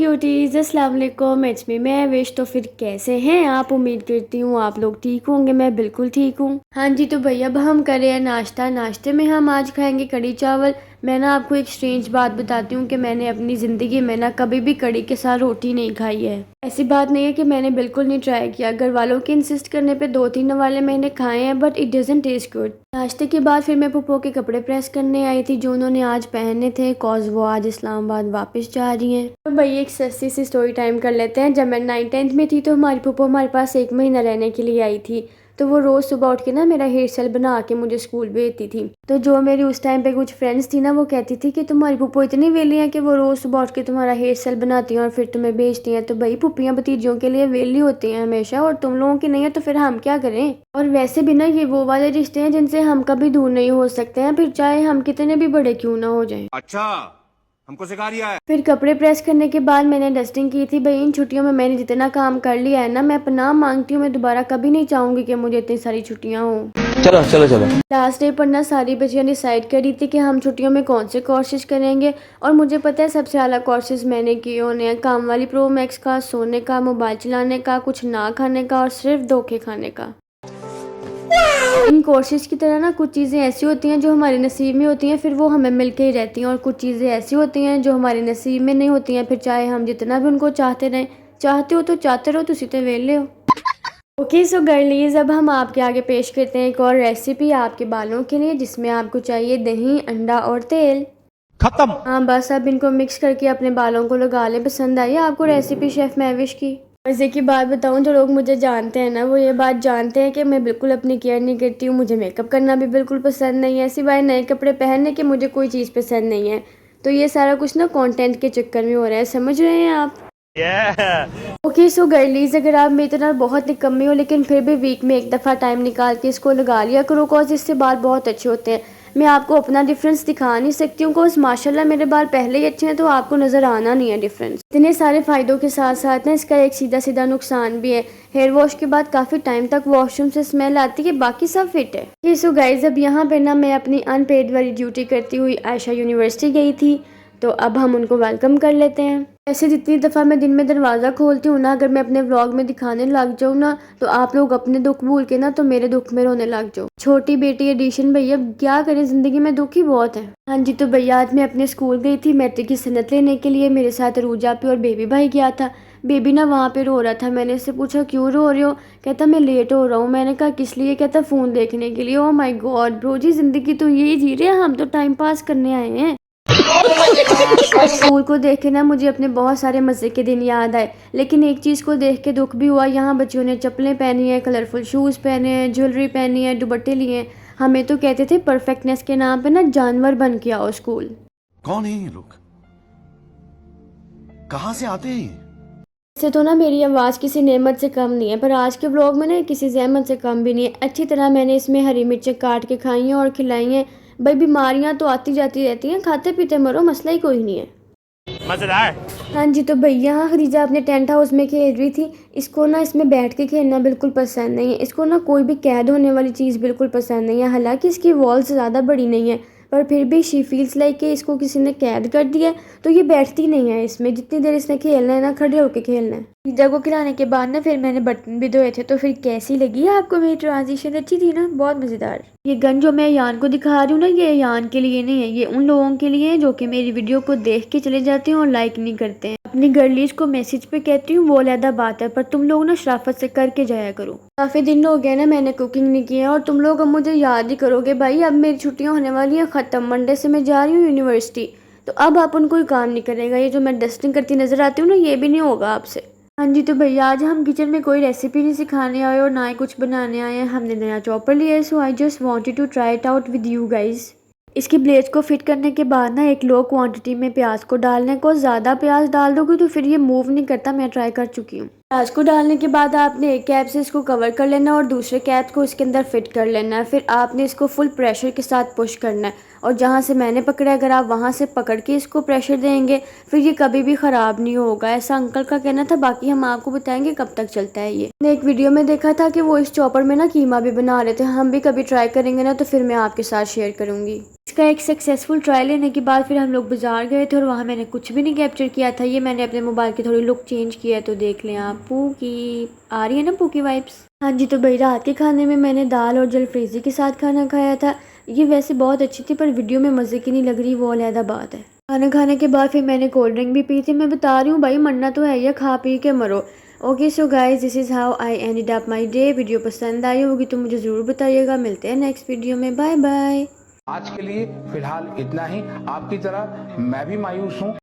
Beauties अस्सलाम वालेकुम, it's me मैं विश। तो फिर कैसे हैं आप? उम्मीद करती हूँ आप लोग ठीक होंगे। मैं बिल्कुल ठीक हूँ। हाँ जी, तो भैया अब हम कर रहे हैं नाश्ता। नाश्ते में हम आज खाएंगे कड़ी चावल। मैं ना आपको एक स्ट्रेंज बात बताती हूँ कि मैंने अपनी ज़िंदगी में ना कभी भी कड़ी के साथ रोटी नहीं खाई है। ऐसी बात नहीं है कि मैंने बिल्कुल नहीं ट्राई किया। घर वालों के इंसिस्ट करने पे 2-3 वाले मैंने खाए हैं, but it doesn't taste good. नाश्ते के बाद फिर मैं पुप्पो के कपड़े प्रेस करने आई थी जो उन्होंने आज पहने थे, कॉज वो आज इस्लामाबाद वापस जा रही हैं। तो भैया एक सस्ती सी स्टोरी टाइम कर लेते हैं। जब मैं 9th-10th में थी तो हमारी पुप्पो हमारे पास 1 महीना रहने के लिए आई थी। तो वो रोज़ सुबह उठ के ना मेरा हेयर स्टाइल बना के मुझे स्कूल भेजती थी। तो जो मेरी उस टाइम पे कुछ फ्रेंड्स थी ना, वो कहती थी कि तुम्हारी पुप्पो इतनी वेली है कि वो रोज़ सुबह उठ के तुम्हारा हेयर स्टाइल बनाती हैं और फिर तुम्हें भेजती हैं। तो भाई पुप्पियाँ भतीजियों के लिए वेली होती हैं हमेशा, और तुम लोगों की नहीं है तो फिर हम क्या करें। और वैसे भी ना ये वो वाले रिश्ते हैं जिनसे हम कभी दूर नहीं हो सकते हैं, फिर चाहे हम कितने भी बड़े क्यों ना हो जाएं। अच्छा, हमको सिखा रिया है। फिर कपड़े प्रेस करने के बाद मैंने डस्टिंग की थी। भाई इन छुट्टियों में मैंने जितना काम कर लिया है ना, मैं पनाह मांगती हूँ। मैं दोबारा कभी नहीं चाहूंगी कि मुझे इतनी सारी छुट्टियां हों। चलो चलो चलो। लास्ट डे पर ना सारी बच्चियां डिसाइड करी थी कि हम छुट्टियों में कौन से कोर्सेज करेंगे। और मुझे पता है सबसे आला कोर्सेज मैंने किए होने हैं, काम वाली प्रो मैक्स का, सोने का, मोबाइल चलाने का, कुछ ना खाने का और सिर्फ धोखे खाने का। इन कोर्सेज की तरह ना कुछ चीज़ें ऐसी होती हैं जो हमारे नसीब में होती हैं, फिर वो हमें मिल के ही रहती हैं, और कुछ चीज़ें ऐसी होती हैं जो हमारे नसीब में नहीं होती हैं, फिर चाहे हम जितना भी उनको चाहते रहें। चाहते हो तो चाहते रहो, तुसी तो वेले हो। ओके सो गर्लीज, अब हम आपके आगे पेश करते हैं एक और रेसिपी आपके बालों के लिए, जिसमें आपको चाहिए दही, अंडा और तेल। खत्म। हाँ बस अब इनको मिक्स करके अपने बालों को लगा लें। पसंद आई आपको रेसिपी शेफ महविश की? मज़े की बात बताऊँ, जो लोग मुझे जानते हैं ना, वो ये बात जानते हैं कि मैं बिल्कुल अपनी केयर नहीं करती हूँ। मुझे मेकअप करना भी बिल्कुल पसंद नहीं है, सिवाय नए कपड़े पहनने के मुझे कोई चीज़ पसंद नहीं है। तो ये सारा कुछ ना कंटेंट के चक्कर में हो रहा है, समझ रहे हैं आप? ओके सो गर्लीज, अगर आप मेरी तरह बहुत निकम्मी हो लेकिन फिर भी वीक में एक दफ़ा टाइम निकाल के इसको लगा लिया करो, कॉज इससे बाल बहुत अच्छे होते हैं। मैं आपको अपना डिफरेंस दिखा नहीं सकती हूँ, कॉज माशाल्लाह मेरे बाल पहले ही अच्छे हैं, तो आपको नज़र आना नहीं है डिफरेंस। इतने सारे फ़ायदों के साथ साथ ना इसका एक सीधा सीधा नुकसान भी है। हेयर वॉश के बाद काफ़ी टाइम तक वॉशरूम से स्मेल आती है, बाकी सब फिट है। सो गाइज, अब यहाँ पे ना मैं अपनी अनपेड वाली ड्यूटी करती हुई आयशा यूनिवर्सिटी गई थी, तो अब हम उनको वेलकम कर लेते हैं। ऐसे जितनी दफ़ा मैं दिन में दरवाज़ा खोलती हूँ ना, अगर मैं अपने व्लॉग में दिखाने लग जाऊँ ना, तो आप लोग अपने दुख भूल के ना तो मेरे दुख में रोने लग जाओ। छोटी बेटी एडिशन भैया, क्या करें, ज़िंदगी में दुख ही बहुत है। हाँ जी, तो भैया आज मैं अपने स्कूल गई थी मैट्रिक की सनत लेने के लिए। मेरे साथ अरूजा पे और बेबी भाई गया था। बेबी ना वहाँ पे रो रहा था। मैंने उससे पूछा क्यों रो रहे हो? कहता मैं लेट हो रहा हूँ। मैंने कहा किस लिए? कहता फ़ोन देखने के लिए। ओह माय गॉड ब्रो जी, ज़िंदगी तो यही जी रहे हैं, हम तो टाइम पास करने आए हैं। स्कूल को देख के ना मुझे अपने बहुत सारे मज़े के दिन याद आए, लेकिन एक चीज़ को देख के दुख भी हुआ। यहाँ बच्चों ने चप्पलें पहनी है, कलरफुल शूज़ पहने हैं, ज्वेलरी पहनी है, दुपट्टे लिए हैं। हमें तो कहते थे परफेक्टनेस के नाम पे ना जानवर बन के आओ स्कूल। कौन है ये लोग? कहाँ से आते हैं? वैसे तो ना मेरी आवाज़ किसी नेमत से कम नहीं है, पर आज के ब्लॉग में ना किसी जहमत से कम भी नहीं है। अच्छी तरह मैंने इसमें हरी मिर्चें काट के खाई हैं और खिलाई हैं। भाई बीमारियाँ तो आती जाती रहती हैं, खाते पीते मरो, मसला ही कोई नहीं है। मजेदार। हाँ जी, तो भैया खदीजा अपने टेंट हाउस में खेल रही थी। इसको ना इसमें बैठ के खेलना बिल्कुल पसंद नहीं है। इसको ना कोई भी कैद होने वाली चीज़ बिल्कुल पसंद नहीं है। हालांकि इसकी वॉल्स ज़्यादा बड़ी नहीं है, पर फिर भी शी फील्स लाइक कि इसको किसी ने कैद कर दिया है, तो ये बैठती नहीं है इसमें। जितनी देर इसने खेलना है ना, खड़े होकर खेलना है। खदीजा को खिलाने के बाद ना फिर मैंने बर्तन भी धोए थे। तो फिर कैसी लगी आपको मेरी ट्रांजिशन? अच्छी थी ना? बहुत मज़ेदार। ये गन जो मैं यान को दिखा रही हूँ ना, ये यान के लिए नहीं है, ये उन लोगों के लिए है जो कि मेरी वीडियो को देख के चले जाते हैं और लाइक नहीं करते हैं। अपनी गर्लीज को मैसेज पे कहती हूँ वो अलहदा बात है, पर तुम लोग ना शराफत से करके जाया करो। काफ़ी दिन हो गए ना मैंने कुकिंग नहीं की है, और तुम लोग अब मुझे याद ही करोगे भाई। अब मेरी छुट्टियाँ होने वाली हैं ख़त्म, मंडे से मैं जा रही हूँ यूनिवर्सिटी, तो अब आप उनको ही काम नहीं करेगा। ये जो मैं डस्टिंग करती नज़र आती हूँ ना, ये भी नहीं होगा आपसे। हाँ जी, तो भैया आज हम किचन में कोई रेसिपी नहीं सिखाने आए और ना ही कुछ बनाने आए हैं। हमने नया चॉपर लिया है, so I just wanted to try it out with you guys. इसकी ब्लेड्स को फिट करने के बाद ना एक लो क्वांटिटी में प्याज को डालने को, ज़्यादा प्याज डाल दोगे तो फिर ये मूव नहीं करता, मैं ट्राई कर चुकी हूँ। प्याज को डालने के बाद आपने एक कैप से इसको कवर कर लेना और दूसरे कैप को इसके अंदर फिट कर लेना है। फिर आपने इसको फुल प्रेशर के साथ पुश करना है और जहाँ से मैंने पकड़ा, अगर आप वहाँ से पकड़ के इसको प्रेशर देंगे फिर ये कभी भी ख़राब नहीं होगा, ऐसा अंकल का कहना था। बाकी हम आपको बताएंगे कब तक चलता है ये। मैंने एक वीडियो में देखा था कि वो इस चॉपर में ना कीमा भी बना रहे थे। हम भी कभी ट्राई करेंगे ना तो फिर मैं आपके साथ शेयर करूँगी। इसका एक सक्सेसफुल ट्रायल लेने के बाद फिर हम लोग बाज़ार गए थे और वहाँ मैंने कुछ भी नहीं कैप्चर किया था। ये मैंने अपने मोबाइल की थोड़ी लुक चेंज किया है, तो देख लें आप। पू की आ रही है ना, पू की वाइब्स। हाँ जी, तो भाई रात के खाने में मैंने दाल और जलफ्रेज़ी के साथ खाना खाया था। ये वैसे बहुत अच्छी थी पर वीडियो में मज़े की नहीं लग रही, वो अलहदा बात है। खाना खाने के बाद फिर मैंने कोल्ड ड्रिंक भी पी थी। मैं बता रही हूँ भाई, मरना तो है ही, खा पी के मरो। Okay so guys, this is how I ended up my day. Video पसंद आई होगी तो मुझे ज़रूर बताइएगा। मिलते हैं नेक्स्ट वीडियो में, बाय बाय। आज के लिए फिलहाल इतना ही। आपकी तरह मैं भी मायूस हूँ।